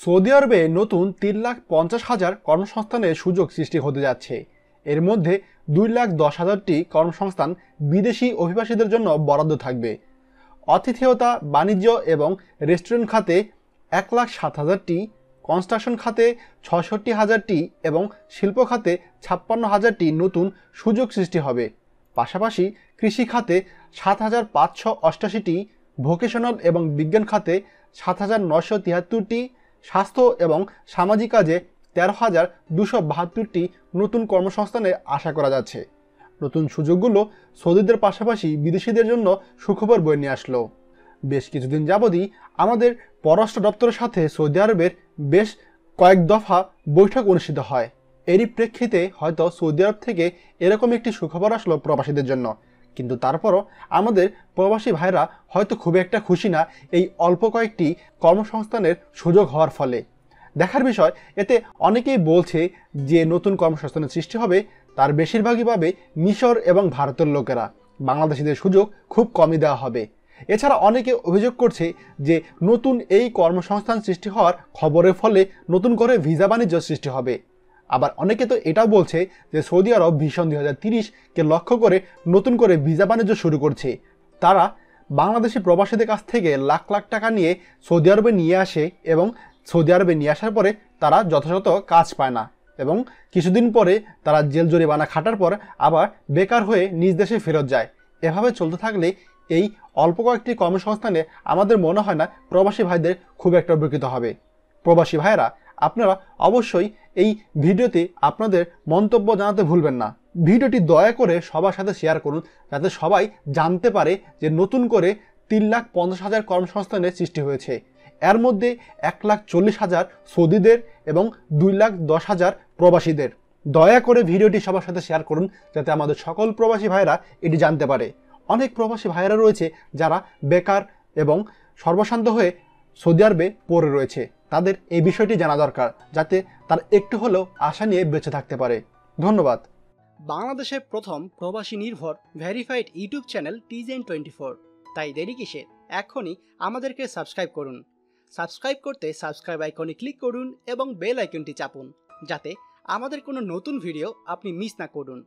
Saudi আরবে নতুন 3,50,000 কর্মসংস্থানের সুযোগ সৃষ্টি হতে যাচ্ছে। এর মধ্যে 2,10,000টি কর্মসংস্থান বিদেশি অভিবাসীদের জন্য বরাদ্দ থাকবে। আতিথেয়তা, বাণিজ্য এবং রেস্টুরেন্ট খাতে 1,07,000টি, কনস্ট্রাকশন খাতে 66,000টি এবং শিল্প খাতে 56,000টি নতুন সুযোগ সৃষ্টি হবে। পাশাপাশি কৃষি খাতে 7,588টি, ভোকেশনাল এবং বিজ্ঞান খাতে 7,973টি, স্বাস্থ্য এবং সামাজিক কাজে 13,272টি নতুন কর্মসংস্থানের আশা করা যাচ্ছে। নতুন সুযোগগুলো সৌদিদের পাশাপাশি বিদেশিদের জন্য সুখবর বয়ে নিয়ে আসলো। বেশ কিছুদিন যাবতই আমাদের পররাষ্ট্র দপ্তরের সাথে সৌদি আরবের বেশ কয়েক দফা বৈঠক অনুষ্ঠিত হয়। এরই প্রেক্ষিতে হয়তো সৌদি আরব থেকে এরকম একটি সুখবর আসলো প্রবাসীদের জন্য, কিন্তু তারপরও আমাদের প্রবাসী ভাইরা হয়তো খুব একটা খুশি না এই অল্প কয়েকটি কর্মসংস্থানের সুযোগ হওয়ার ফলে। দেখার বিষয়, এতে অনেকেই বলছে যে নতুন কর্মসংস্থানের সৃষ্টি হবে তার বেশিরভাগই পাবে মিশর এবং ভারতের লোকেরা, বাংলাদেশিদের সুযোগ খুব কমই দেওয়া হবে। এছাড়া অনেকে অভিযোগ করছে যে নতুন এই কর্মসংস্থান সৃষ্টি হওয়ার খবরের ফলে নতুন করে ভিসা বাণিজ্য সৃষ্টি হবে। আবার অনেকে তো এটাও বলছে যে সৌদি আরব ভিশন 2030কে লক্ষ্য করে নতুন করে ভিসা বাণিজ্য শুরু করছে। তারা বাংলাদেশি প্রবাসীদের কাছ থেকে লাখ লাখ টাকা নিয়ে সৌদি আরবে নিয়ে আসে এবং সৌদি আরবে নিয়ে আসার পরে তারা যথাযথ কাজ পায় না এবং কিছুদিন পরে তারা জেল জরিমানা খাটার পর আবার বেকার হয়ে নিজ দেশে ফেরত যায়। এভাবে চলতে থাকলে এই অল্প কয়েকটি কর্মসংস্থানে আমাদের মনে হয় না প্রবাসী ভাইদের খুব একটা উপকৃত হবে। প্রবাসী ভাইরা, আপনারা অবশ্যই এই ভিডিওতে আপনাদের মন্তব্য জানাতে ভুলবেন না। ভিডিওটি দয়া করে সবার সাথে শেয়ার করুন যাতে সবাই জানতে পারে যে নতুন করে 3,50,000 কর্মসংস্থানের সৃষ্টি হয়েছে। এর মধ্যে 1,40,000 সৌদিদের এবং 2,10,000 প্রবাসীদের। দয়া করে ভিডিওটি সবার সাথে শেয়ার করুন যাতে আমাদের সকল প্রবাসী ভাইরা এটি জানতে পারে। অনেক প্রবাসী ভাইরা রয়েছে যারা বেকার এবং সর্বশান্ত হয়ে সৌদি আরবে পড়ে রয়েছে, তাদের এই বিষয়টি জানা দরকার যাতে তারা একটু হলেও আশা নিয়ে বেঁচে থাকতে পারে। ধন্যবাদ। বাংলাদেশের প্রথম প্রবাসী নির্ভর ভেরিফাইড ইউটিউব চ্যানেল TJN24, তাই দেরি কিসের, এখনই আমাদেরকে সাবস্ক্রাইব করুন। সাবস্ক্রাইব করতে সাবস্ক্রাইব আইকনে ক্লিক করুন এবং বেল আইকনটি চাপুন যাতে আমাদের কোনো নতুন ভিডিও আপনি মিস না করুন।